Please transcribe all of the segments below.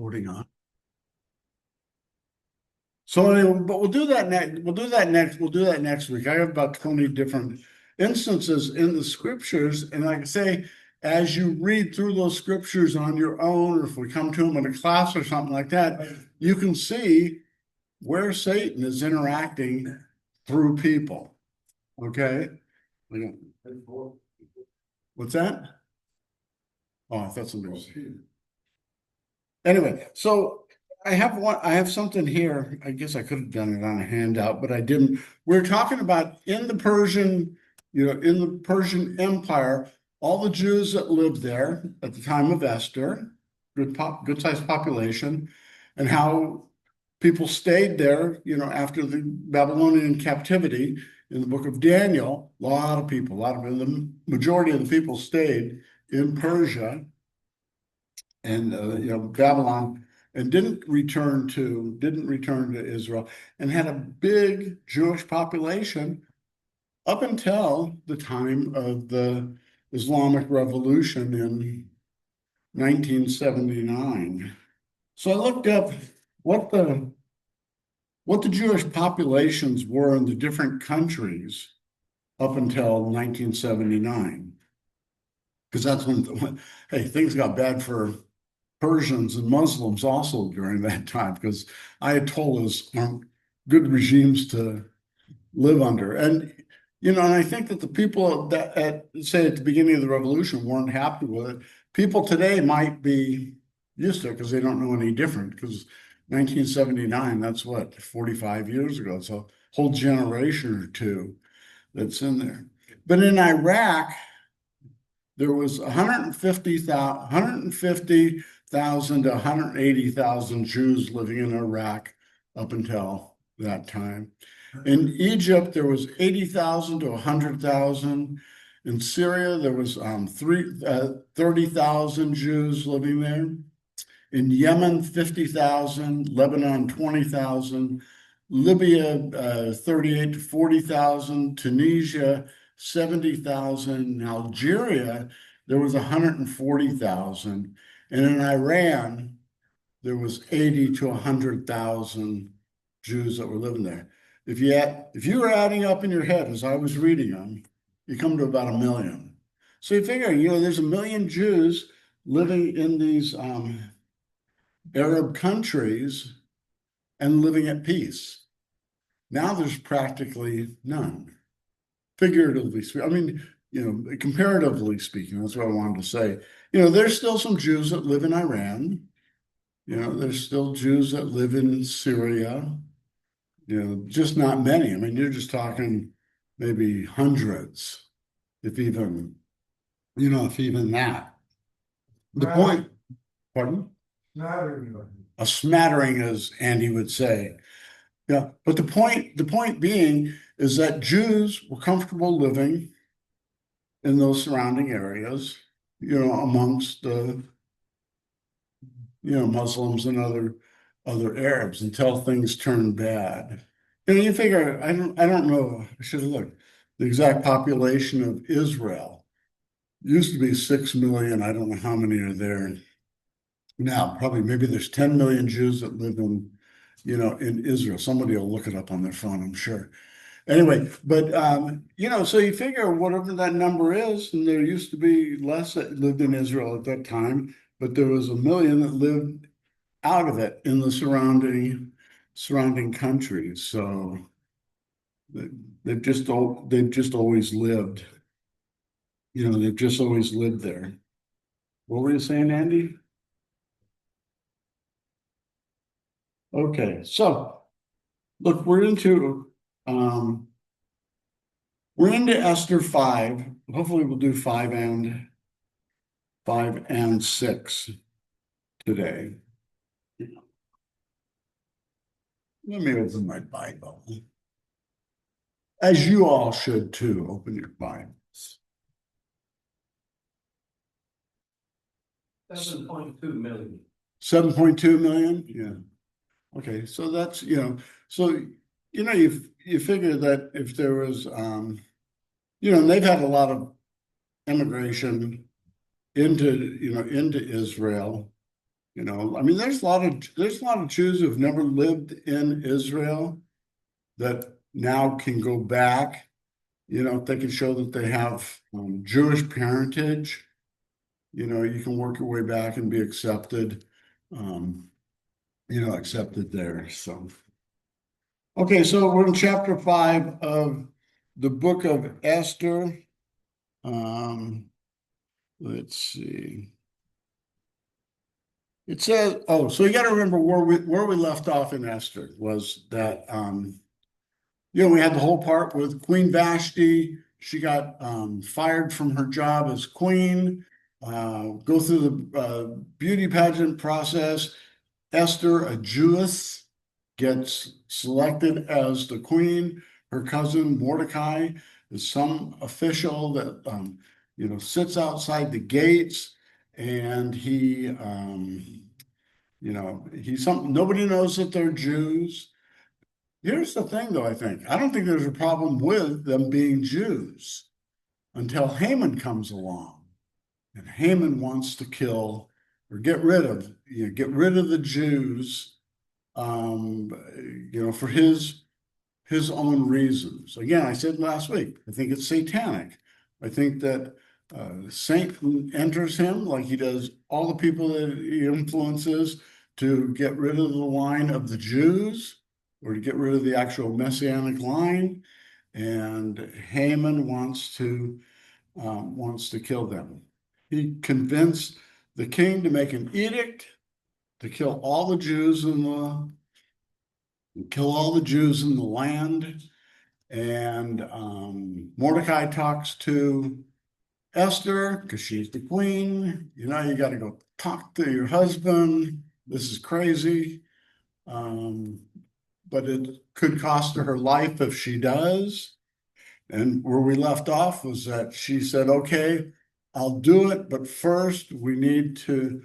recording on. So anyway, but we'll do that next. We'll do that next week. I have about 20 different instances in the scriptures, and like I say, as you read through those scriptures on your own, or if we come to them in a class or something like that, you can see where Satan is interacting through people. Okay? What's that? Oh, I thought somebody was. Anyway, so I have something here. I guess I could have done it on a handout, but I didn't. We're talking about in the Persian, in the Persian Empire, all the Jews that lived there at the time of Esther, good sized population, and how people stayed there, after the Babylonian captivity in the book of Daniel. A lot of people, the majority of the people stayed in Persia and Babylon, and didn't return to Israel, and had a big Jewish population up until the time of the Islamic Revolution in 1979. So I looked up what the Jewish populations were in the different countries up until 1979, because that's when hey, things got bad for Persians and Muslims also during that time, because Ayatollahs aren't good regimes to live under. And I think that the people that say at the beginning of the revolution weren't happy with it. People today might be used to it because they don't know any different. Because 1979, that's what, 45 years ago. It's a whole generation or two that's in there. But in Iraq, there was 150,000 to 180,000 Jews living in Iraq up until that time. In Egypt, there was 80,000 to 100,000. In Syria, there was 30,000 Jews living there. In Yemen, 50,000. Lebanon, 20,000. Libya, 38 to 40,000. Tunisia, 70,000. In Algeria, there was 140,000. And in Iran, there was 80 to 100,000 Jews that were living there. If you were adding up in your head as I was reading them, you come to about 1 million. So you figure, there's 1 million Jews living in these Arab countries and living at peace. Now there's practically none. Figuratively speaking, I mean, comparatively speaking, that's what I wanted to say. There's still some Jews that live in Iran. There's still Jews that live in Syria. Just not many. I mean, you're just talking maybe hundreds, if even that. The point, pardon? Smattering. A smattering, as Andy would say. Yeah, but the point being is that Jews were comfortable living in those surrounding areas, amongst the, Muslims and other Arabs until things turned bad. You figure, I don't know, I should have looked. The exact population of Israel used to be 6 million. I don't know how many are there now. Probably maybe there's 10 million Jews that live in Israel. Somebody will look it up on their phone, I'm sure. Anyway, but so you figure whatever that number is, and there used to be less that lived in Israel at that time, but there was 1 million that lived out of it in the surrounding countries. So they've just always lived. They've just always lived there. What were you saying, Andy? Okay, so look, we're into Esther 5. Hopefully we'll do 5 and 6 today. Let me open my Bible. As you all should too, open your Bibles. 7.2 million. 7.2 million? Yeah. Okay, so that's, so you figure that if there was and they've had a lot of immigration into Israel I mean, there's a lot of Jews who've never lived in Israel that now can go back. If they can show that they have Jewish parentage, you can work your way back and be accepted, um, accepted there. So, okay, so we're in chapter 5 of the book of Esther. Um, let's see. It says, oh, so you got to remember where we left off in Esther was that we had the whole part with Queen Vashti. She got fired from her job as queen. Go through the beauty pageant process. Esther, a Jewess, gets selected as the queen. Her cousin Mordecai is some official that sits outside the gates, and he's some nobody knows that they're Jews. Here's the thing, though, I don't think there's a problem with them being Jews until Haman comes along. And Haman wants to kill or get rid of the Jews, for his own reasons. Again, I said last week, I think it's satanic. I think that Satan enters him like he does all the people that he influences to get rid of the line of the Jews or to get rid of the actual messianic line. And Haman wants to kill them. He convinced the king to make an edict to kill all the Jews in the land. And Mordecai talks to Esther because she's the queen. You got to go talk to your husband. This is crazy. But it could cost her life if she does. And where we left off was that she said, okay, I'll do it, but first we need to,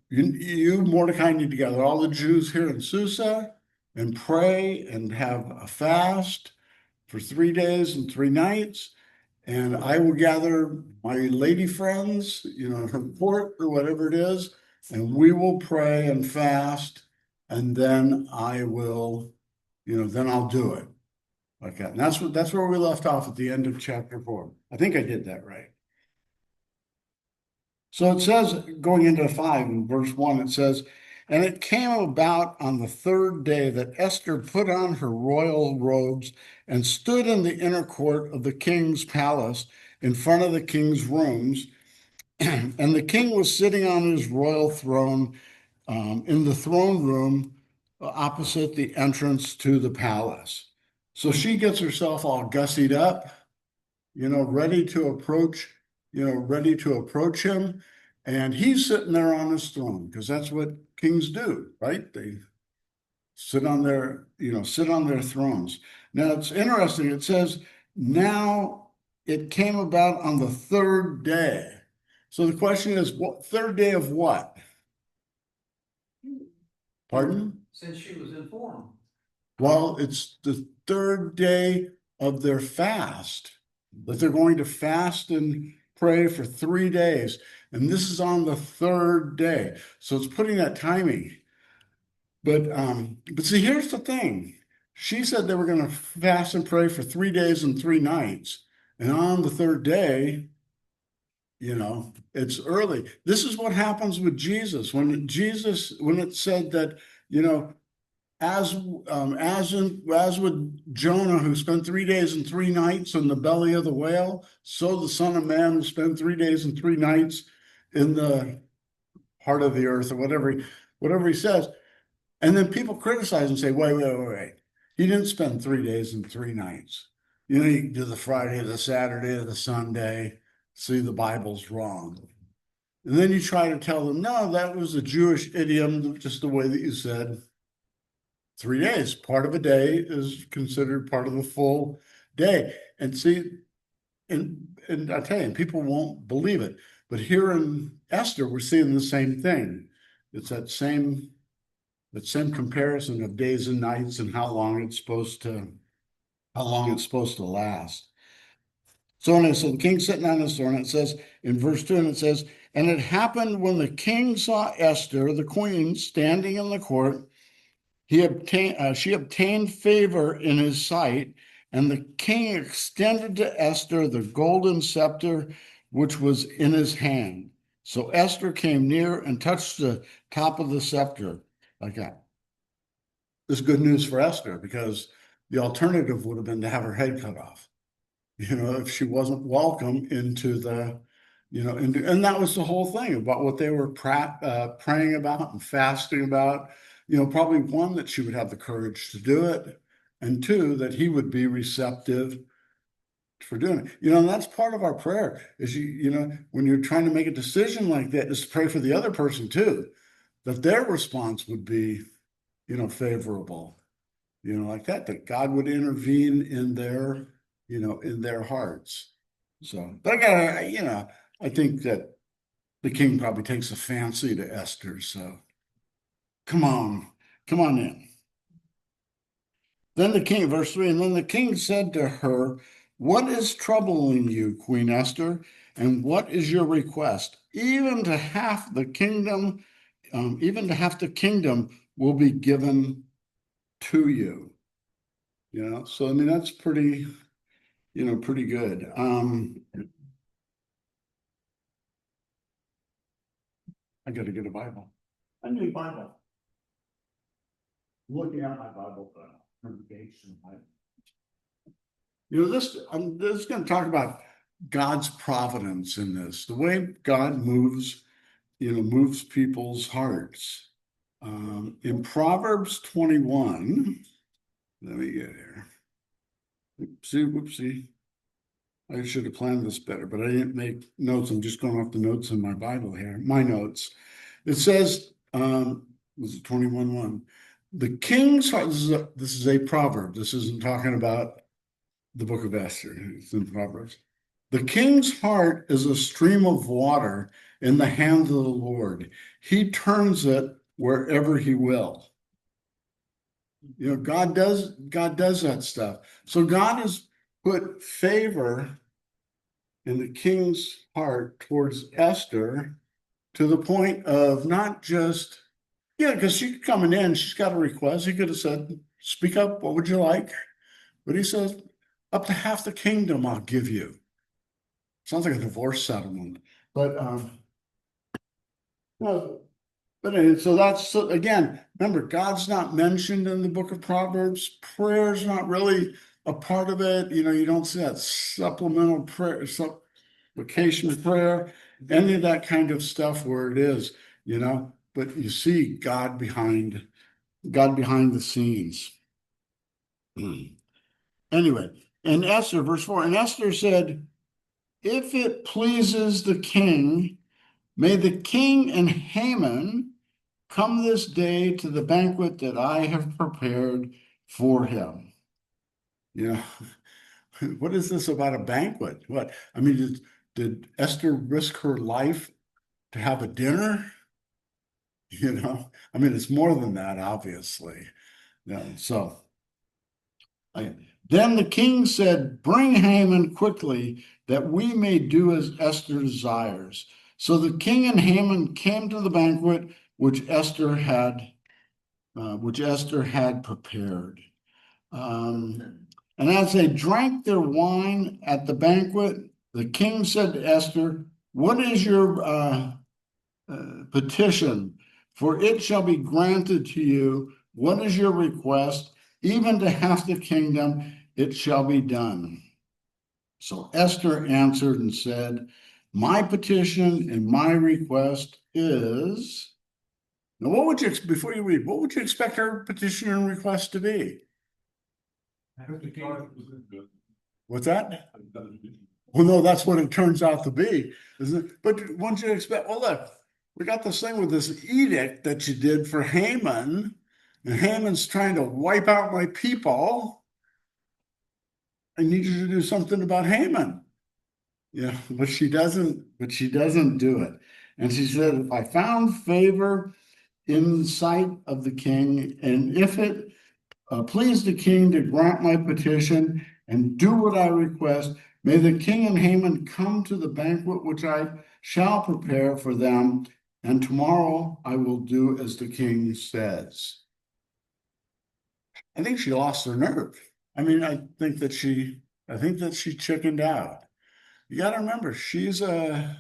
Mordecai, need to gather all the Jews here in Susa and pray and have a fast for 3 days and 3 nights. And I will gather my lady friends, her court or whatever it is, and we will pray and fast. And then then I'll do it. Okay, and that's where we left off at the end of chapter 4. I think I did that right. So it says, going into 5 in verse 1, it says, and it came about on the third day that Esther put on her royal robes and stood in the inner court of the king's palace in front of the king's rooms. And the king was sitting on his royal throne in the throne room opposite the entrance to the palace. So she gets herself all gussied up, ready to approach him. And he's sitting there on his throne because that's what kings do, right? They sit on their thrones. Now it's interesting. It says, now it came about on the third day. So the question is, what third day of what? Pardon? Since she was informed. Well, it's the third day of their fast, that they're going to fast and pray for 3 days. And this is on the third day. So it's putting that timing. But see, here's the thing. She said they were going to fast and pray for 3 days and 3 nights. And on the third day, it's early. This is what happens with Jesus. When it said that, as with Jonah, who spent 3 days and 3 nights in the belly of the whale, so the Son of Man will spend 3 days and 3 nights in the heart of the earth, or whatever he says. And then people criticize and say, wait. He didn't spend 3 days and 3 nights. You do the Friday, the Saturday, the Sunday. See, the Bible's wrong. And then you try to tell them, no, that was a Jewish idiom, just the way that you said. 3 days, part of a day is considered part of the full day. And see, and I tell you, people won't believe it. But here in Esther, we're seeing the same thing. It's that same comparison of days and nights and how long it's supposed to last. So the king's sitting on his throne. It says in verse 2, and it says, And it happened when the king saw Esther, the queen, standing in the court, she obtained favor in his sight, and the king extended to Esther the golden scepter which was in his hand. So Esther came near and touched the top of the scepter like that. This is good news for Esther because the alternative would have been to have her head cut off, if she wasn't welcome into and that was the whole thing about what they were praying about and fasting about. Probably one, that she would have the courage to do it, and two, that he would be receptive for doing it. And that's part of our prayer is when you're trying to make a decision like that, is to pray for the other person too, that their response would be, favorable, like that God would intervene in their hearts. So, but I think that the king probably takes a fancy to Esther. So come on in. Then the king, verse 3, and then the king said to her, "What is troubling you, Queen Esther? And what is your request? Even to half the kingdom will be given to you." So I mean, that's pretty good. I got to get a Bible. I need a Bible. Looking at my Bible congregation. I'm just going to talk about God's providence in this, the way God moves people's hearts. In Proverbs 21, let me get here. Whoopsie. I should have planned this better, but I didn't make notes. I'm just going off the notes in my Bible here, my notes. It says, was it 21:1? The king's heart, this is a proverb. This isn't talking about the book of Esther. It's in Proverbs. The king's heart is a stream of water in the hand of the Lord. He turns it wherever he will. God does that stuff. So God has put favor in the king's heart towards Esther to the point of not just, because she's coming in, she's got a request. He could have said, "Speak up, what would you like?" But he says, "Up to half the kingdom I'll give you." Sounds like a divorce settlement. But no, so that's, again, remember, God's not mentioned in the book of Proverbs. Prayer's not really a part of it. You don't see that supplemental prayer, supplication prayer, any of that kind of stuff where it is, but you see God behind the scenes. Anyway, and Esther, verse 4, and Esther said, "If it pleases the king, may the king and Haman come this day to the banquet that I have prepared for him." What is this about a banquet? What? I mean, did Esther risk her life to have a dinner? I mean, it's more than that, obviously. So then the king said, "Bring Haman quickly, that we may do as Esther desires." So the king and Haman came to the banquet which Esther had prepared. And as they drank their wine at the banquet, the king said to Esther, "What is your petition? For it shall be granted to you. What is your request? Even to half the kingdom, it shall be done." So Esther answered and said, "My petition and my request is..." Now, before you read, what would you expect her petition and request to be? What's that? Well, no, that's what it turns out to be, isn't it? But wouldn't you expect, well, look, we got this thing with this edict that you did for Haman, and Haman's trying to wipe out my people. I need you to do something about Haman. But she doesn't do it. And she said, "If I found favor in the sight of the king, and if it please the king to grant my petition and do what I request, may the king and Haman come to the banquet which I shall prepare for them, and tomorrow I will do as the king says. I think she lost her nerve. I mean, I think that she chickened out. You got to remember, she's I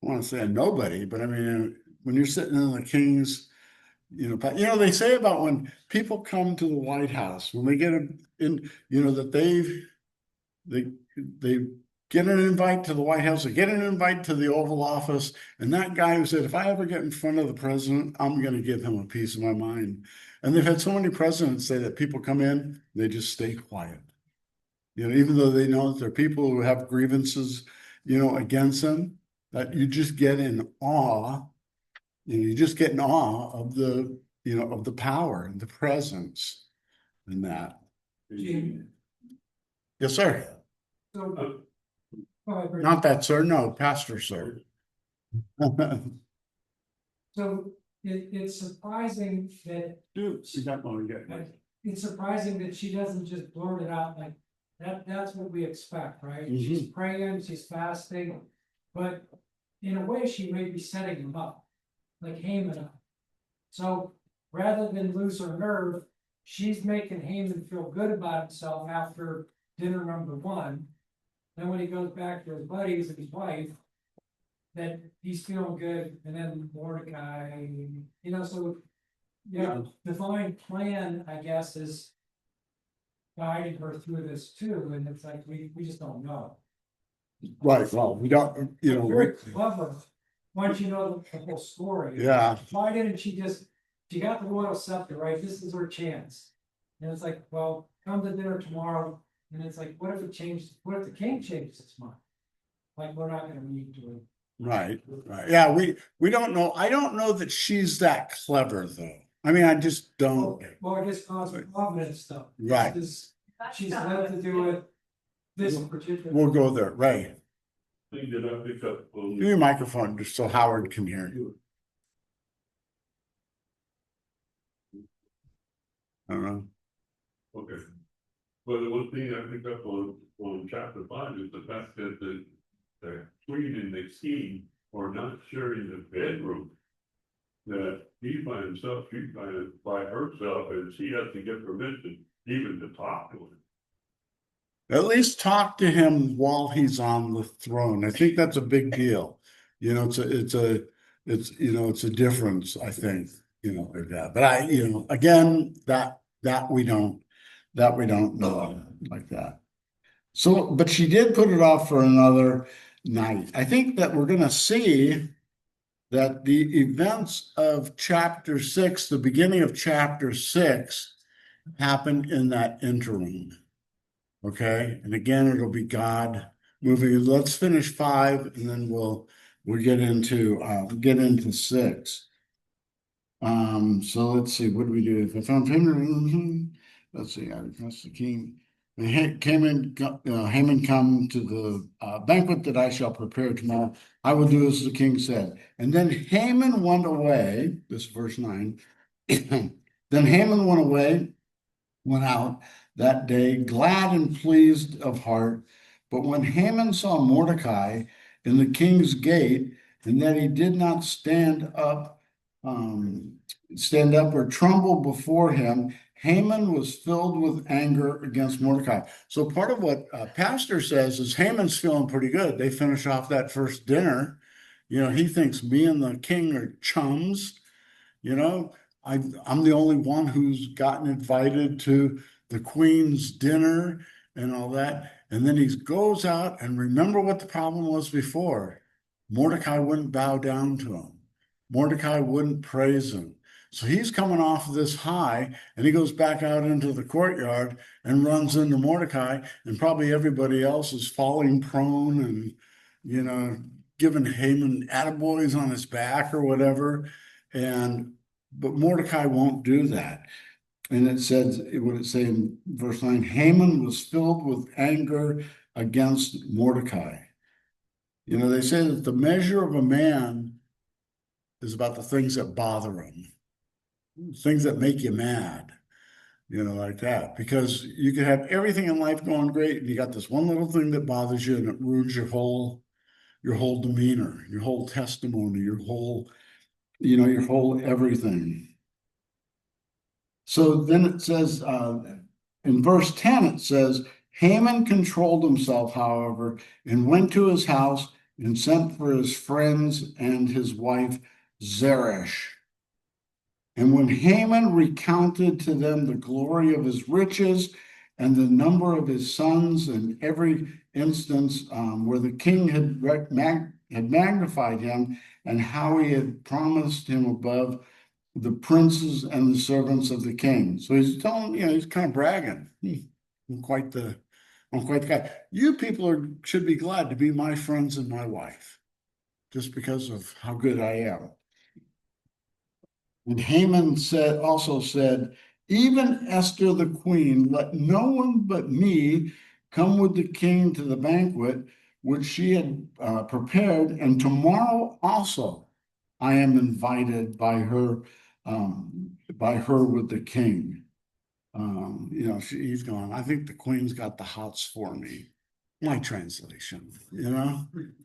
want to say a nobody, but I mean, when you're sitting in the king's, they say about when people come to the White House, when they get in, that they they get an invite to the White House, they get an invite to the Oval Office, and that guy who said, if I ever get in front of the president, I'm going to give him a piece of my mind. And they've had so many presidents say that people come in, they just stay quiet. Even though they know that there are people who have grievances, against them, that you just get in awe. You just get in awe of the power and the presence in that. Gene, Yes, sir. so, Not that, sir. No, pastor, sir. so it's surprising that, Dude, you got one again. it's surprising that she doesn't just blurt it out like, that's what we expect, right? Mhm. She's praying, she's fasting, but in a way, she may be setting him up, like Haman up. So rather than lose her nerve, she's making Haman feel good about himself after dinner number one. Then when he goes back to his buddies and his wife, that he's feeling good, and then Mordecai, so, divine plan, I guess, is guiding her through this too, and it's like, we just don't know. Right. Well, we don't, Very clever, once you know the whole story. Yeah. Why didn't she got the royal scepter, right? This is her chance. And it's like, well, come to dinner tomorrow, and it's like, what if the king changes his mind? Like, we're not gonna meet to it. Right. Yeah, we don't know. I don't know that she's that clever though. I mean, I just don't. Well, I guess cosmopolitan stuff. Right. She's led to do it. This particular. We'll go there. Right. Thing that I pick up on. Give your microphone just so Howard can hear you. I don't know. Okay. But the one thing I picked up on chapter 5 is the fact that the queen and the king are not sharing the bedroom. That he's by himself, she's by herself, and she has to get permission even to talk to him. At least talk to him while he's on the throne. I think that's a big deal. It's a difference, I think, like that. But again, that we don't know like that. So, but she did put it off for another night. I think that we're gonna see that the events of chapter 6, the beginning of chapter 6, happened in that interim. Okay, and again, it'll be God moving. Let's finish 5, and then we'll get into 6. So let's see, what do we do? If I found him, let's see, that's the king. Haman come to the banquet that I shall prepare tomorrow. I will do as the king said. And then Haman went away. This is verse 9. Then Haman went out that day, glad and pleased of heart. But when Haman saw Mordecai in the king's gate, and that he did not stand up or tremble before him, Haman was filled with anger against Mordecai. So part of what Pastor says is Haman's feeling pretty good. They finish off that first dinner. He thinks me and the king are chums. I'm the only one who's gotten invited to the queen's dinner and all that. And then he goes out, and remember what the problem was before. Mordecai wouldn't bow down to him. Mordecai wouldn't praise him. So he's coming off of this high, and he goes back out into the courtyard and runs into Mordecai, and probably everybody else is falling prone and, giving Haman attaboys on his back or whatever. But Mordecai won't do that. And it says, what it say in verse 9, Haman was filled with anger against Mordecai. They say that the measure of a man is about the things that bother him, things that make you mad, like that. Because you can have everything in life going great, and you got this one little thing that bothers you, and it ruins your whole your whole demeanor, your whole testimony, your whole, your whole everything. So then it says, in verse 10, it says, Haman controlled himself, however, and went to his house and sent for his friends and his wife Zeresh. And when Haman recounted to them the glory of his riches and the number of his sons, and every instance where the king had magnified him, and how he had promised him above the princes and the servants of the king. So he's telling, he's kind of bragging. I'm quite the guy. You people should be glad to be my friends and my wife, just because of how good I am. And Haman also said, even Esther the queen, let no one but me come with the king to the banquet which she had prepared, and tomorrow also I am invited by her with the king. He's going, I think the queen's got the hots for me. My translation,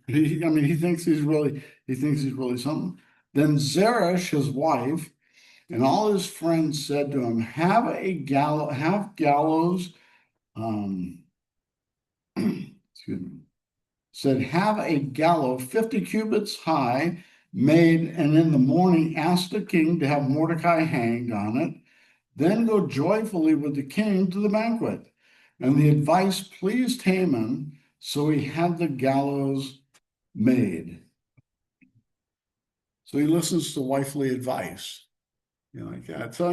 he thinks he's really something. Then Zeresh, his wife, and all his friends said to him, have gallows, excuse me, said, have a gallows 50 cubits high made, and in the morning ask the king to have Mordecai hanged on it. Then go joyfully with the king to the banquet. And the advice pleased Haman, so he had the gallows made. So he listens to wifely advice, like that. So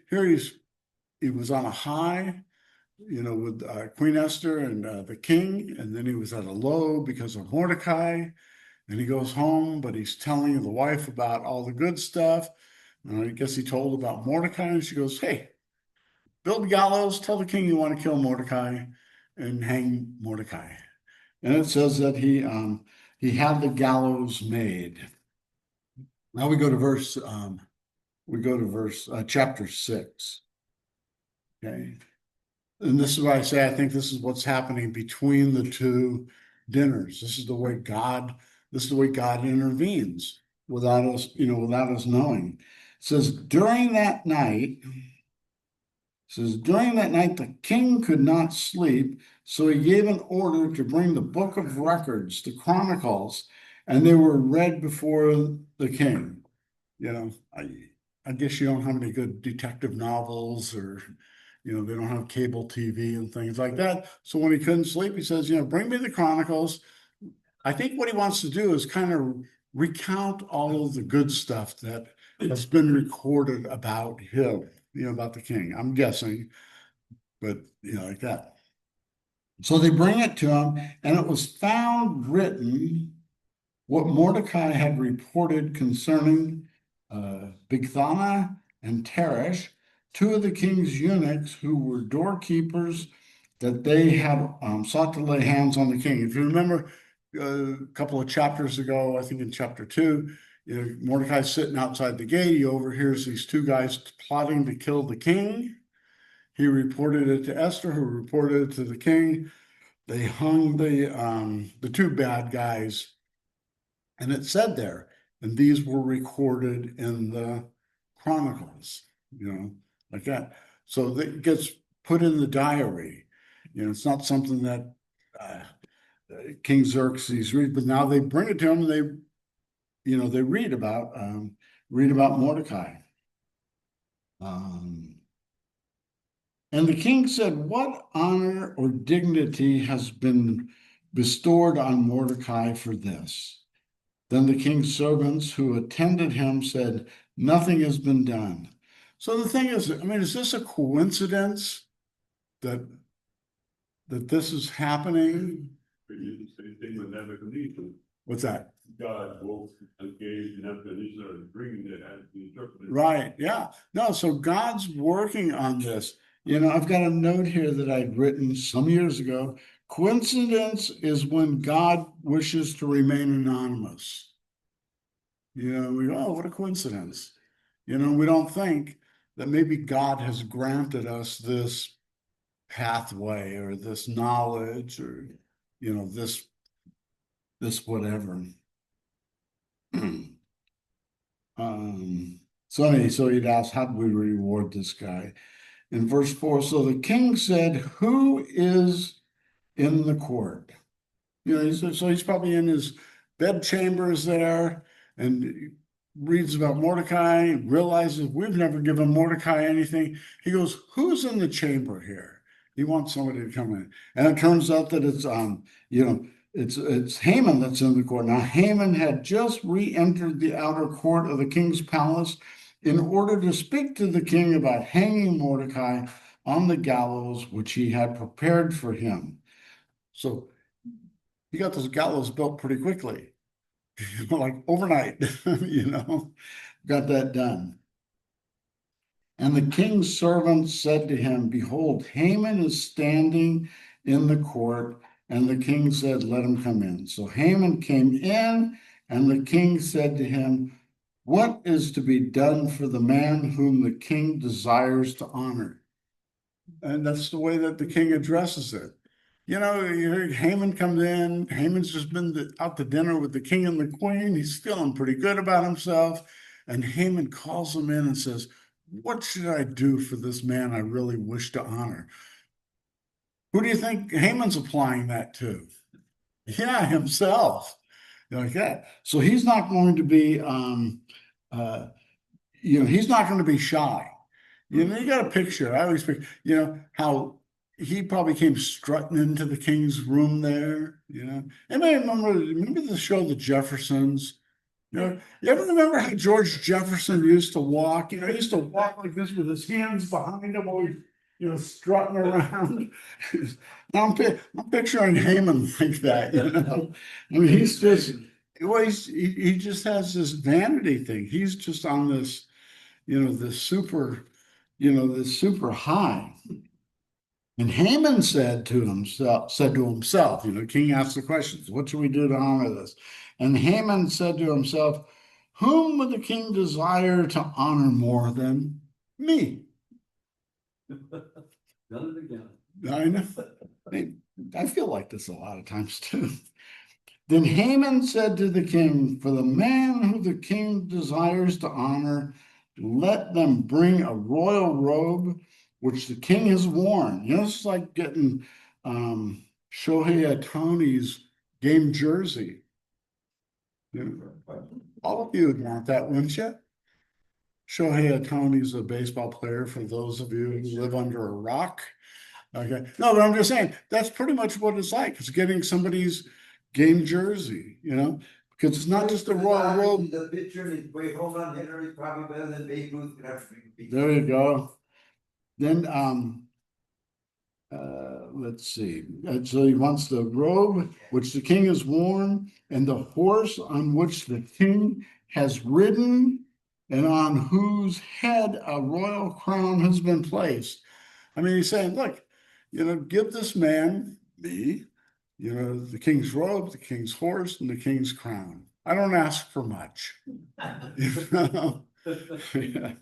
here he was on a high, with Queen Esther and the king, and then he was at a low because of Mordecai. And he goes home, but he's telling the wife about all the good stuff. I guess he told about Mordecai, and she goes, hey, build gallows, tell the king you want to kill Mordecai and hang Mordecai. And it says that he had the gallows made. Now we go to chapter 6. Okay. And this is why I say I think this is what's happening between the two dinners. This is the way God intervenes without us knowing. It says, during that night, the king could not sleep, so he gave an order to bring the book of records, the chronicles, and they were read before the king. I guess you don't have any good detective novels, or they don't have cable TV and things like that. So when he couldn't sleep, he says, bring me the chronicles. I think what he wants to do is kind of recount all of the good stuff that has been recorded about him, about the king. I'm guessing, but like that. So they bring it to him, and it was found written what Mordecai had reported concerning Bigthana and Teresh, two of the king's eunuchs who were doorkeepers, that they had sought to lay hands on the king. If you remember a couple of chapters ago, I think in chapter 2, Mordecai's sitting outside the gate. He overhears these two guys plotting to kill the king. He reported it to Esther, who reported it to the king. They hung the two bad guys, and it said there, and these were recorded in the chronicles, like that. So that gets put in the diary. It's not something that King Xerxes read, but now they bring it to him, and they read about Mordecai. And the king said, what honor or dignity has been bestowed on Mordecai for this? Then the king's servants who attended him said, nothing has been done. So the thing is, is this a coincidence that this is happening? But you the same thing with Nebuchadnezzar. What's that? God both engaged Nebuchadnezzar and bringing it as the interpreter. Right. Yeah. No, so God's working on this. I've got a note here that I'd written some years ago. Coincidence is when God wishes to remain anonymous. We go, oh, what a coincidence. We don't think that maybe God has granted us this pathway or this knowledge or, this this whatever. So anyway, so he'd ask, how do we reward this guy? In verse 4, so the king said, who is in the court? You know, so he's probably in his bedchambers there and reads about Mordecai, realizes we've never given Mordecai anything. He goes, who's in the chamber here? He wants somebody to come in. And it turns out that it's it's Haman that's in the court. Now Haman had just re-entered the outer court of the king's palace in order to speak to the king about hanging Mordecai on the gallows which he had prepared for him. So he got those gallows built pretty quickly, like overnight, got that done. And the king's servants said to him, behold, Haman is standing in the court. And the king said, let him come in. So Haman came in, and the king said to him, what is to be done for the man whom the king desires to honor? And that's the way that the king addresses it. Haman comes in. Haman's just been out to dinner with the king and the queen. He's feeling pretty good about himself. And Haman calls him in and says, what should I do for this man I really wish to honor? Who do you think Haman's applying that to? Yeah, himself. Like that. So he's not going to be, he's not going to be shy. You got a picture. I always picture, how he probably came strutting into the king's room there. Anybody remember the show The Jeffersons? You ever remember how George Jefferson used to walk? He used to walk like this with his hands behind him while he's, strutting around. Now I'm picturing Haman like that. I mean, he's just, well, he just has this vanity thing. He's just on this, this super high. And Haman said to himself, King asked the questions, what should we do to honor this? And Haman said to himself, whom would the king desire to honor more than me? Done it again. I know. I feel like this a lot of times too. Then Haman said to the king, for the man who the king desires to honor, let them bring a royal robe which the king has worn. It's like getting Shohei Ohtani's game jersey. All of you would want that, wouldn't you? Shohei Ohtani's a baseball player, for those of you who live under a rock. Okay. No, but I'm just saying, that's pretty much what it's like. It's getting somebody's game jersey, because it's not just a royal robe. The picture is way home run hitter is probably better than Babe Ruth. There you go. Then, let's see. And so he wants the robe which the king has worn, and the horse on which the king has ridden, and on whose head a royal crown has been placed. I mean, he's saying, look, give this man me, the king's robe, the king's horse, and the king's crown. I don't ask for much. Yeah.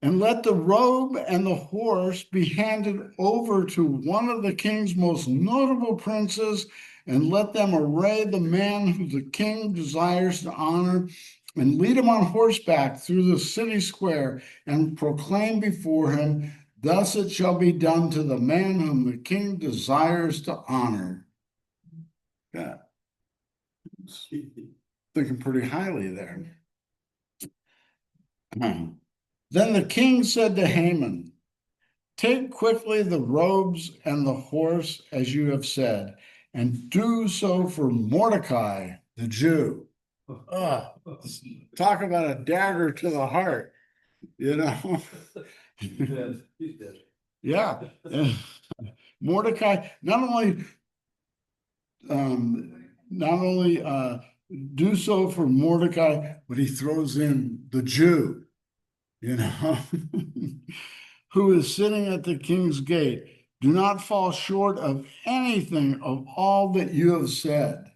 And let the robe and the horse be handed over to one of the king's most notable princes, and let them array the man who the king desires to honor, and lead him on horseback through the city square, and proclaim before him, thus it shall be done to the man whom the king desires to honor. Yeah. Thinking pretty highly there. Then the king said to Haman, take quickly the robes and the horse, as you have said, and do so for Mordecai, the Jew. Talk about a dagger to the heart, He's dead. Yeah. Mordecai, not only do so for Mordecai, but he throws in the Jew, who is sitting at the king's gate. Do not fall short of anything of all that you have said.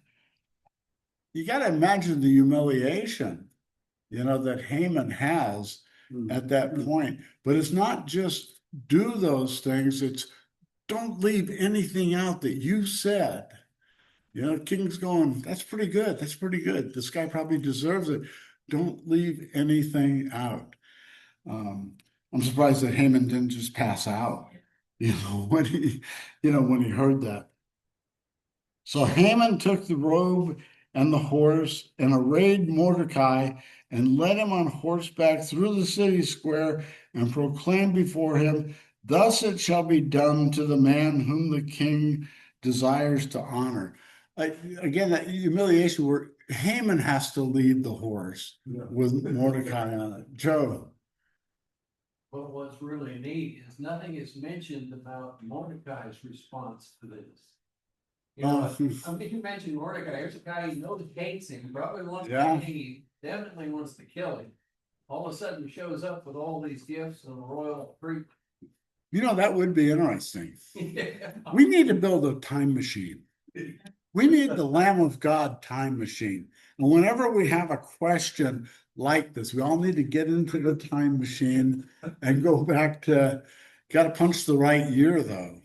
You got to imagine the humiliation, that Haman has at that point. But it's not just do those things, it's don't leave anything out that you said You know, King's going, that's pretty good. That's pretty good. This guy probably deserves it. Don't leave anything out. Um, I'm surprised that Haman didn't just pass out, you know, when he heard that. So Haman took the robe and the horse and arrayed Mordecai and led him on horseback through the city square and proclaimed before him, thus it shall be done to the man whom the king desires to honor. Again, that humiliation where Haman has to lead the horse with Mordecai on it. Joe. But what's really neat is nothing is mentioned about Mordecai's response to this. You know, I mean, you mentioned Mordecai, here's a guy, he knows hates him, probably wants Yeah. to, he definitely wants to kill him. All of a sudden he shows up with all these gifts and royal treatment. You know, that would be interesting. We need to build a time machine. We need the Lamb of God time machine. And whenever we have a question like this, we all need to get into the time machine and go back to, got to punch the right year though.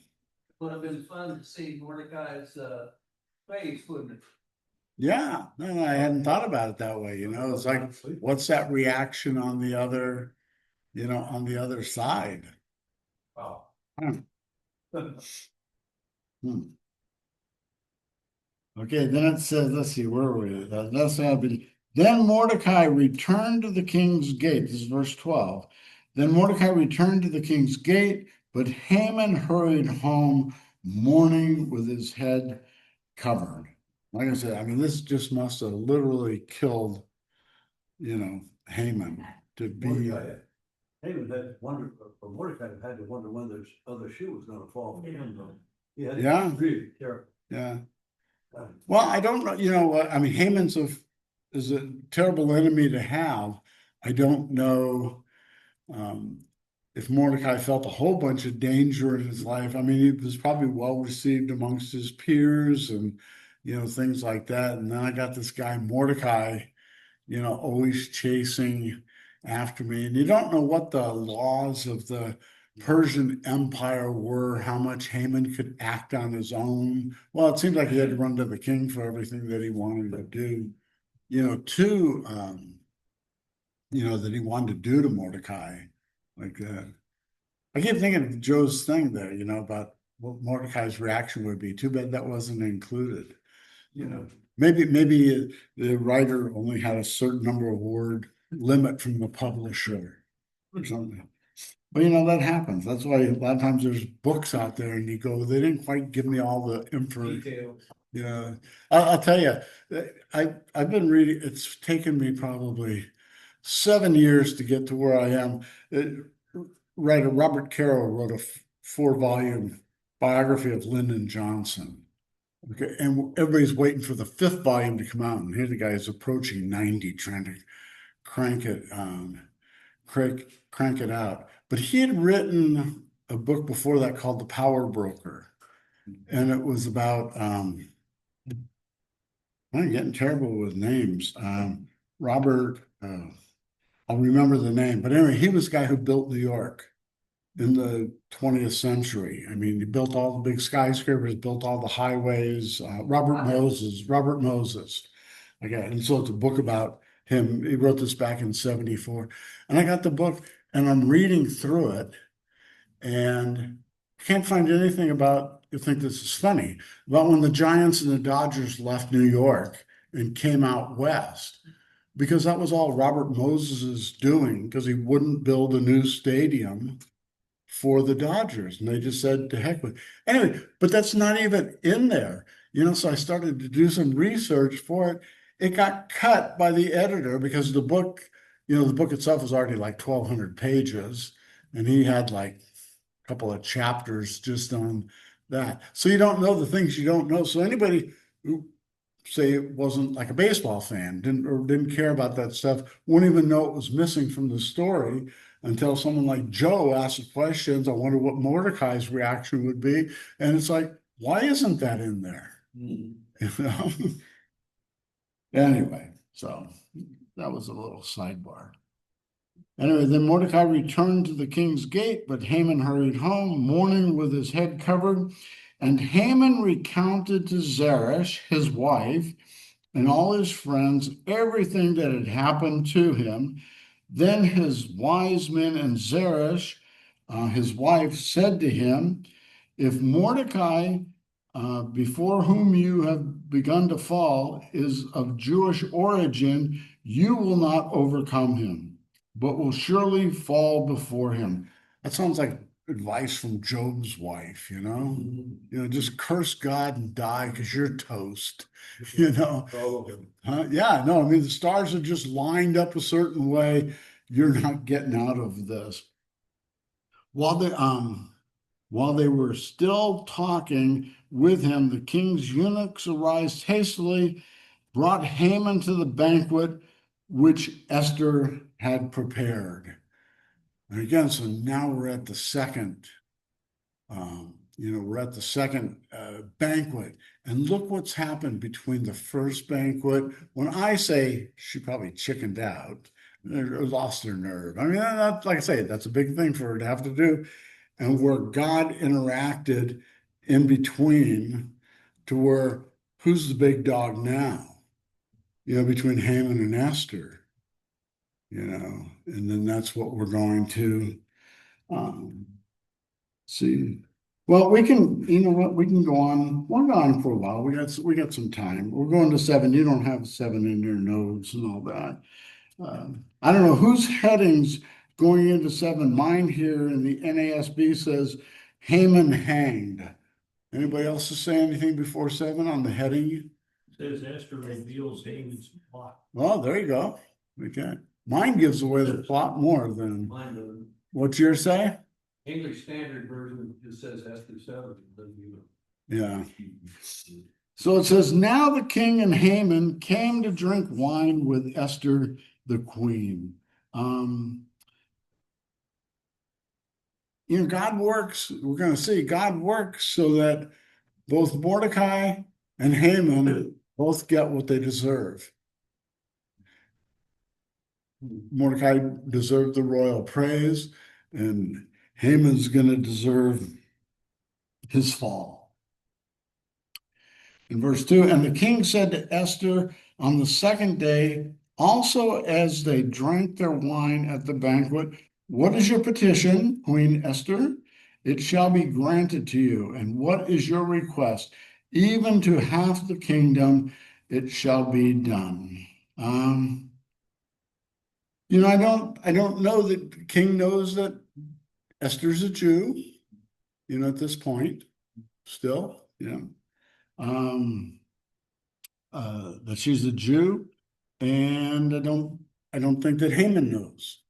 Would have been fun to see Mordecai's face, wouldn't it? Yeah, no, I hadn't thought about it that way. You know, it's like, what's that reaction on the other, on the other side? Wow. Hmm. Okay, then it says, let's see, where were we? That's how be. Then Mordecai returned to the king's gate. This is verse 12. Then Mordecai returned to the king's gate, but Haman hurried home, mourning with his head covered. Like I said, I mean, this just must have literally killed, Haman to be. Mordecai, Haman had to wonder, or Mordecai had to wonder when the other shoe was gonna fall. He had to be Yeah. really careful. Yeah. Well, I don't know, what, I mean, Haman's is a terrible enemy to have. I don't know if Mordecai felt a whole bunch of danger in his life. I mean, he was probably well received amongst his peers and, things like that. And then I got this guy Mordecai, always chasing after me. And you don't know what the laws of the Persian Empire were, how much Haman could act on his own. Well, it seemed like he had to run to the king for everything that he wanted to do, that he wanted to do to Mordecai like that. I keep thinking of Joe's thing there, about what Mordecai's reaction would be. Too bad that wasn't included. Maybe the writer only had a certain number of word limit from the publisher or something. But that happens. That's why a lot of times there's books out there and you go, they didn't quite give me all the information. Details. Yeah, I'll tell you, I've been reading, it's taken me probably 7 years to get to where I am. Writer Robert Caro wrote a 4-volume biography of Lyndon Johnson. Okay, and everybody's waiting for the 5th volume to come out, and here the guy is approaching 90, trying to crank it out. But he had written a book before that called The Power Broker, and it was about I'm getting terrible with names. Robert, I'll remember the name, but anyway, he was the guy who built New York in the 20th century. I mean, he built all the big skyscrapers, built all the highways. Robert Moses. Okay, and so it's a book about him. He wrote this back in 74. And I got the book and I'm reading through it and can't find anything about, you think this is funny, about when the Giants and the Dodgers left New York and came out west. Because that was all Robert Moses's doing, because he wouldn't build a new stadium for the Dodgers. And they just said, to heck with it. Anyway, but that's not even in there. So I started to do some research for it. It got cut by the editor because the book itself was already like 1,200 pages. And he had like a couple of chapters just on that. So you don't know the things you don't know. So anybody who say it wasn't like a baseball fan, didn't care about that stuff, wouldn't even know it was missing from the story until someone like Joe asked the questions. I wonder what Mordecai's reaction would be. And it's like, why isn't that in there? Anyway, so that was a little sidebar. Anyway, then Mordecai returned to the king's gate, but Haman hurried home, mourning with his head covered. And Haman recounted to Zeresh, his wife, and all his friends everything that had happened to him. Then his wise men and Zeresh, his wife, said to him, if Mordecai, before whom you have begun to fall, is of Jewish origin, you will not overcome him, but will surely fall before him. That sounds like advice from Job's wife, you know? You know, just curse God and die because you're toast, you know? Follow him. Yeah, no, I mean, the stars are just lined up a certain way. You're not getting out of this. While they were still talking with him, the king's eunuchs arose hastily, brought Haman to the banquet which Esther had prepared. And again, so now we're at the second, we're at the second banquet. And look what's happened between the first banquet. When I say she probably chickened out, or lost her nerve. I mean, like I say, that's a big thing for her to have to do. And where God interacted in between to where who's the big dog now? You know, between Haman and Esther, you know, and then that's what we're going to see. Well, we can, you know what, we can go on. We're on for a while. We got some time. We're going to 7. You don't have 7 in your notes and all that. I don't know whose headings going into 7. Mine here in the NASB says Haman hanged. Anybody else to say anything before 7 on the heading? Says Esther reveals Haman's plot. Well, there you go. Okay. Mine gives away the plot more than Mine doesn't. what's yours say? English Standard Version just says Esther 7, doesn't even. Yeah. So it says, now the king and Haman came to drink wine with Esther the queen. You know, God works, we're going to see God works so that both Mordecai and Haman both get what they deserve. Mordecai deserved the royal praise, and Haman's going to deserve his fall. In verse 2, and the king said to Esther on the second day, also as they drank their wine at the banquet, what is your petition, Queen Esther? It shall be granted to you. And what is your request? Even to half the kingdom, it shall be done. You know, I don't know that the king knows that Esther's a Jew, you know, at this point, still, you know. That she's a Jew, and I don't think that Haman knows.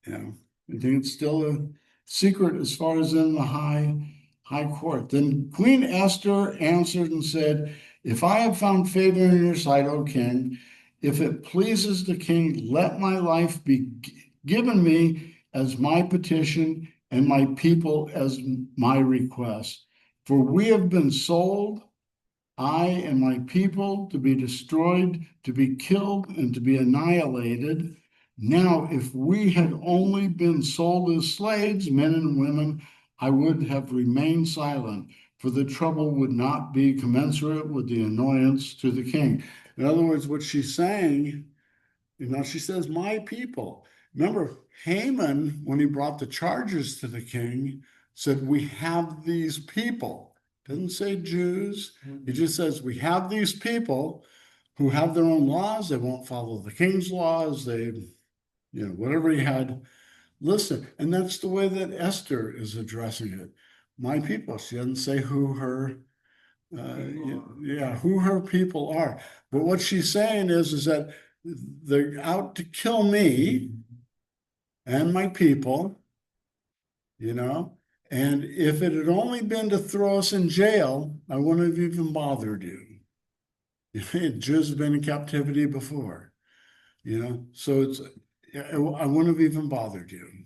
You know, I think it's still a secret as far as in the high court. Then Queen Esther answered and said, if I have found favor in your sight, O king, if it pleases the king, let my life be given me as my petition and my people as my request. For we have been sold, I and my people, to be destroyed, to be killed, and to be annihilated. Now, if we had only been sold as slaves, men and women, I would have remained silent, for the trouble would not be commensurate with the annoyance to the king. In other words, what she's saying, you know, she says, my people. Remember, Haman, when he brought the charges to the king, said, we have these people. Doesn't say Jews. He just says, we have these people who have their own laws. They won't follow the king's laws. They, you know, whatever he had. Listen, and that's the way that Esther is addressing it. My people. She doesn't say who her, who her people are. But what she's saying is that they're out to kill me and my people, you know. And if it had only been to throw us in jail, I wouldn't have even bothered you. Jews have been in captivity before, you know, so I wouldn't have even bothered you.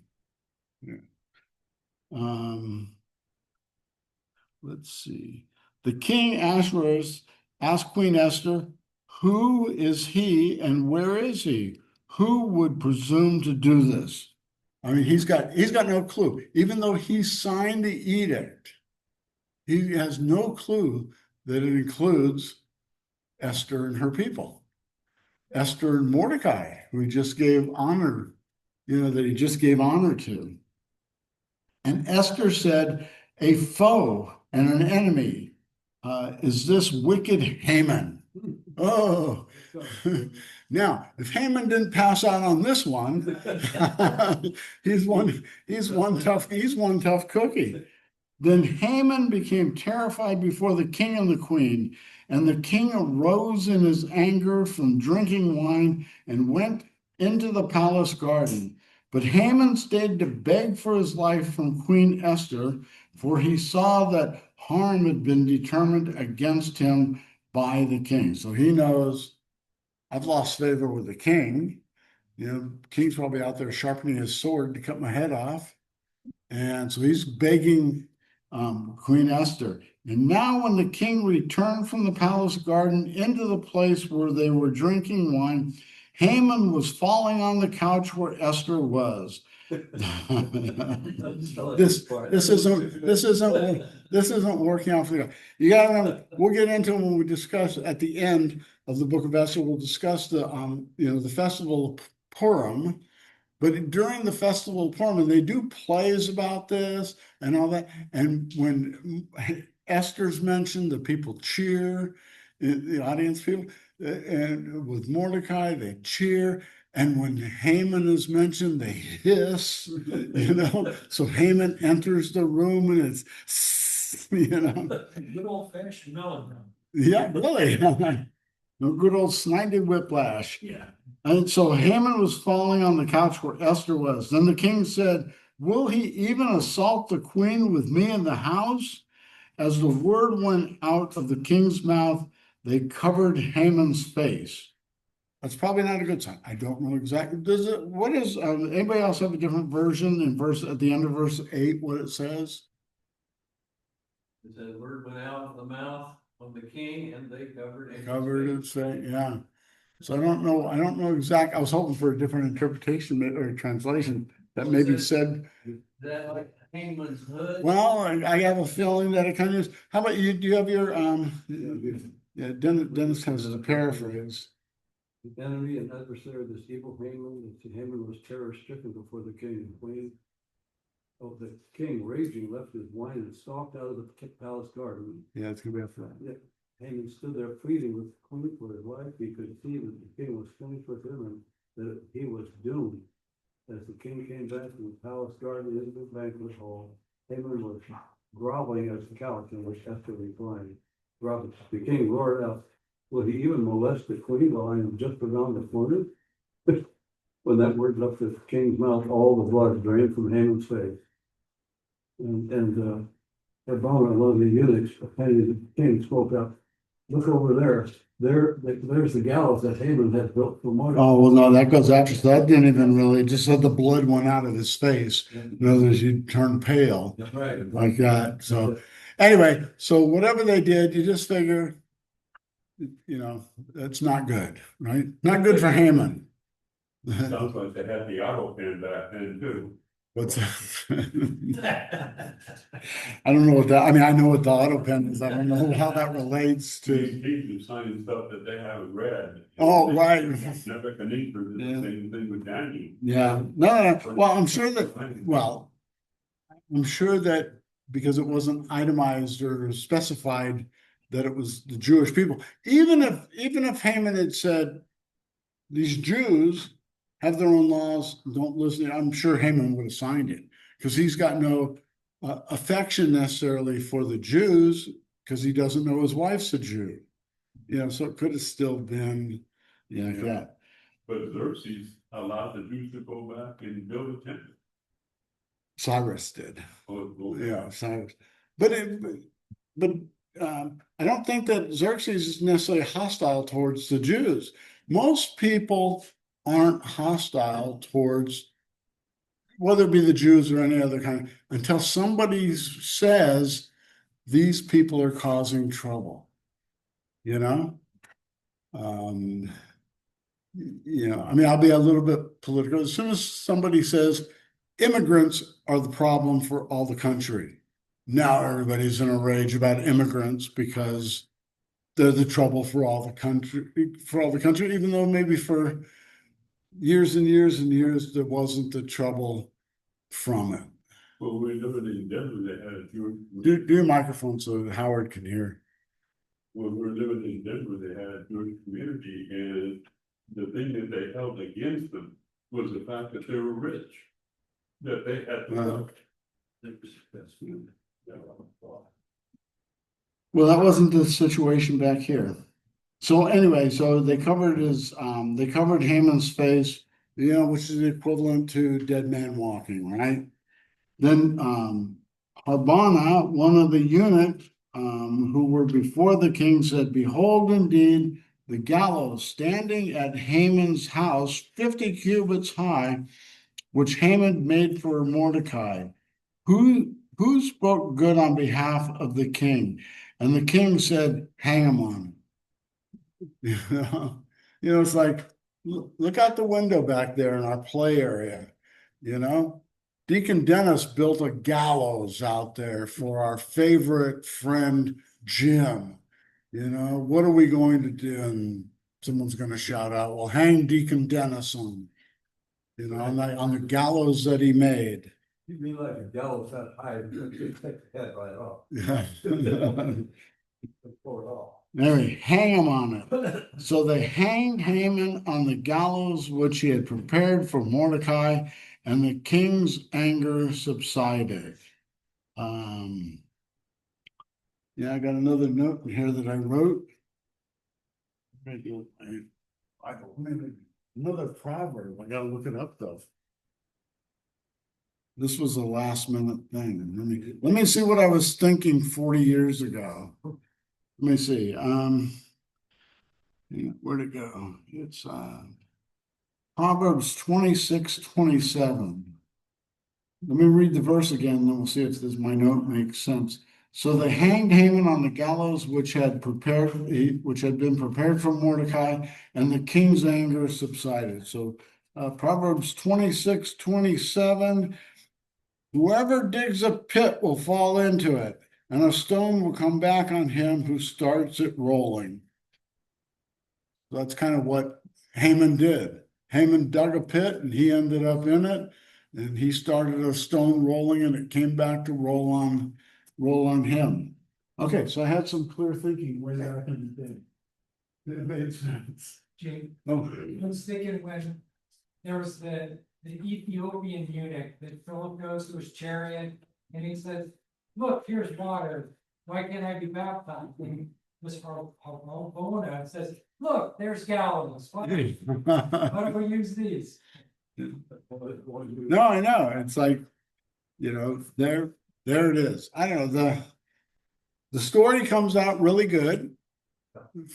Let's see. The king Ahasuerus asked Queen Esther, who is he and where is he? Who would presume to do this? I mean, he's got no clue. Even though he signed the edict, he has no clue that it includes Esther and her people. Esther and Mordecai, who he just gave honor, that he just gave honor to. And Esther said, a foe and an enemy is this wicked Haman. Oh, now if Haman didn't pass out on this one, he's one tough cookie. Then Haman became terrified before the king and the queen, and the king arose in his anger from drinking wine and went into the palace garden. But Haman stayed to beg for his life from Queen Esther, for he saw that harm had been determined against him by the king. So he knows, I've lost favor with the king. King's probably out there sharpening his sword to cut my head off. And so he's begging Queen Esther. And now when the king returned from the palace garden into the place where they were drinking wine, Haman was falling on the couch where Esther was. This isn't working out for you. You gotta remember, we'll get into it when we discuss at the end of the book of Esther, we'll discuss the festival of Purim. But during the festival of Purim, and they do plays about this and all that. And when Esther's mentioned, the people cheer, the audience people, and with Mordecai, they cheer. And when Haman is mentioned, they hiss, So Haman enters the room and it's, Good old fashioned melodrama. Yeah, really. No good old snidey whiplash. Yeah. And so Haman was falling on the couch where Esther was. Then the king said, will he even assault the queen with me in the house? As the word went out of the king's mouth, they covered Haman's face. That's probably not a good sign. I don't know exactly. Anybody else have a different version at the end of verse 8, what it says? It said, word went out of the mouth of the king and they covered it. Covered its face, yeah. So I don't know exact. I was hoping for a different interpretation or translation that maybe said. Is that like Haman's hood? Well, I have a feeling that it kind of is. How about you? Do you have your yeah, Dennis has a paraphrase. The enemy and adversary of this evil Haman, Haman was terror stricken before the king and queen. Oh, the king raging left his wine and stalked out of the palace garden. Yeah, it's gonna be after that. Yeah. Haman stood there pleading with the queen for his life. He could see that the king was finished with him and that he was doomed. As the king came back from the palace garden into the banquet hall, Haman was groveling at the couch in which Esther reclined. The king roared out, will he even molest the queen while I am just around the corner? When that word left the king's mouth, all the blood drained from Haman's face. And Harbona, one of the eunuchs, the king spoke up, look over there. There's the gallows that Haman had built for Mordecai. Oh, well, no, that goes after. So that didn't even really, it just said the blood went out of his face. In other words, he turned pale That's right. like that. So anyway, so whatever they did, you just figure, that's not good, right? Not good for Haman. Sounds like they had the auto pen back then too. What's that? I don't know what that, I mean, I know what the auto pen is. I don't know how that relates These to. people signing stuff that they haven't read. Oh, right. Nebuchadnezzar did the same thing with Daniel. Yeah, no. Well, I'm sure that because it wasn't itemized or specified that it was the Jewish people, even if Haman had said, these Jews have their own laws, don't listen, I'm sure Haman would have signed it, because he's got no affection necessarily for the Jews, because he doesn't know his wife's a Jew. So it could have still been, that. But Xerxes allowed the Jews to go back and build a temple. Cyrus did. Oh, Yeah, Cyrus. But I don't think that Xerxes is necessarily hostile towards the Jews. Most people aren't hostile towards, whether it be the Jews or any other kind, until somebody says these people are causing trouble. I mean, I'll be a little bit political. As soon as somebody says immigrants are the problem for all the country, now everybody's in a rage about immigrants because they're the trouble for all the country, even though maybe for years and years and years, there wasn't the trouble from it. Well, we're living in Denver, they had a Jewish. Do your microphone so that Howard can hear. When we're living in Denver, they had a Jewish community, and the thing that they held against them was the fact that they were rich. That they had to work. Well, that wasn't the situation back here. So anyway, so they covered they covered Haman's face, which is equivalent to dead man walking, right? Then, Harbona, one of the eunuchs, who were before the king, said, "Behold, indeed, the gallows standing at Haman's house, 50 cubits high, which Haman made for Mordecai. Who spoke good on behalf of the king?" And the king said, "Hang him on it." It's like, look out the window back there in our play area, Deacon Dennis built a gallows out there for our favorite friend, Jim. What are we going to do? And someone's going to shout out, "Well, hang Deacon Dennis on the gallows that he made." You mean like a gallows that high, you take the head right off. Yeah. Pull it off. They hang him on it. So they hanged Haman on the gallows which he had prepared for Mordecai, and the king's anger subsided. Yeah, I got another note in here that I wrote. Another proverb. I gotta look it up though. This was a last minute thing. Let me see what I was thinking 40 years ago. Let me see. Where'd it go? It's Proverbs 26:27. Let me read the verse again, then we'll see if my note makes sense. So they hanged Haman on the gallows which had been prepared for Mordecai, and the king's anger subsided. So Proverbs 26:27. Whoever digs a pit will fall into it, and a stone will come back on him who starts it rolling. That's kind of what Haman did. Haman dug a pit and he ended up in it, and he started a stone rolling, and it came back to roll on him. Okay, so I had some clear thinking way back in the day. It made sense. Jake, Oh, I was thinking when there was the Ethiopian eunuch that Philip goes to his chariot and he says, "Look, here's water. Why can't I be baptized?" And Miss Harbona says, "Look, there's gallows. Why don't we use these?" no, I know. It's like, there it is. I don't know. The story comes out really good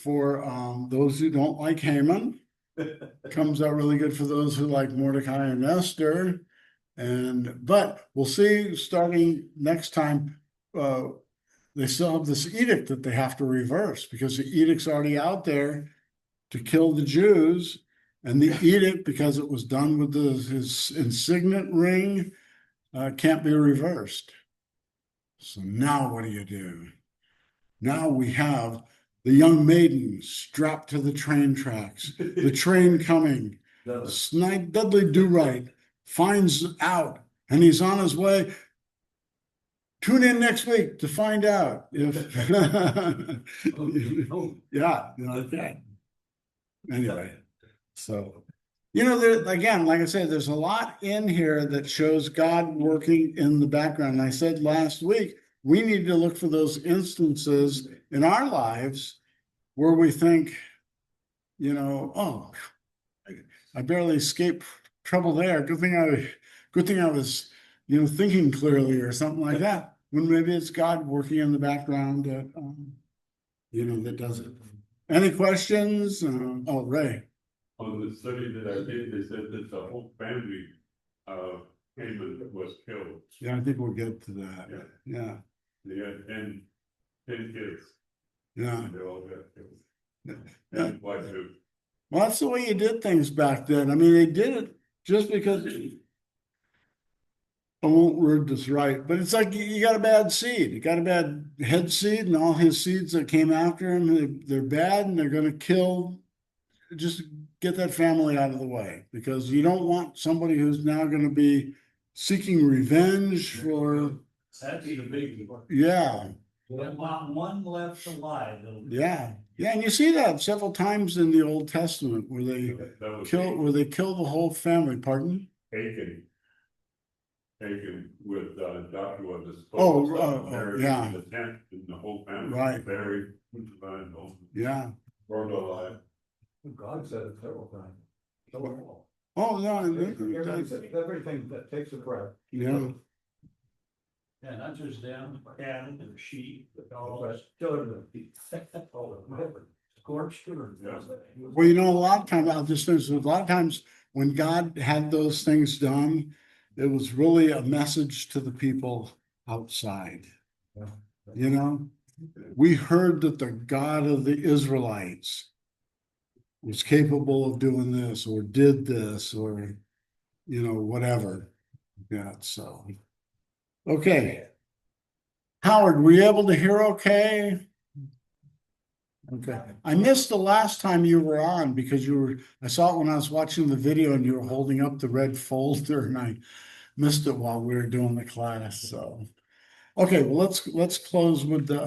for those who don't like Haman. Comes out really good for those who like Mordecai and Esther. But we'll see starting next time, they still have this edict that they have to reverse, because the edict's already out there to kill the Jews. And the edict, because it was done with his signet ring, can't be reversed. So now what do? Now we have the young maiden strapped to the train tracks, the train coming. Dudley Do-Right finds out, and he's on his way. Tune in next week to find out if, yeah, like that. Anyway, so, there, again, like I said, there's a lot in here that shows God working in the background. And I said last week, we need to look for those instances in our lives where we think, oh, I barely escaped trouble there. Good thing I was, thinking clearly or something like that. When maybe it's God working in the background that, that does it. Any questions? Oh, Ray. On the study that I did, they said that the whole family of Haman was killed. Yeah, I think we'll get to that. Yeah. They had 10 kids. Yeah. And they all got killed. Yeah. And wife too. Well, that's the way you did things back then. I mean, they did it just because. I won't word this right, but it's like you got a bad seed. You got a bad head seed, and all his seeds that came after him, they're bad, and they're going to kill. Just get that family out of the way, because you don't want somebody who's now going to be seeking revenge for. That's the big one. Yeah, There's not one left alive. yeah, yeah, and you see that several times in the Old Testament where they That was kill the whole family. Pardon? Taken with Joshua the. Yeah. The tent and the whole family. Right. Buried. Yeah. Burned alive. God said it several times. Oh no, Everything that takes a breath. yeah. Yeah, not just them, cattle and sheep, but all But that. children. Scorched or. Yeah. Well, you know, a lot of times, I'll just finish, a lot of times when God had those things done, it was really a message to the people outside. You know, we heard that the God of the Israelites was capable of doing this or did this or, you know, whatever. Yeah, so. Okay. Howard, were you able to hear okay? Okay. I missed the last time you were on because I saw it when I was watching the video and you were holding up the red folder, and I missed it while we were doing the class, so. Okay, well, let's close with the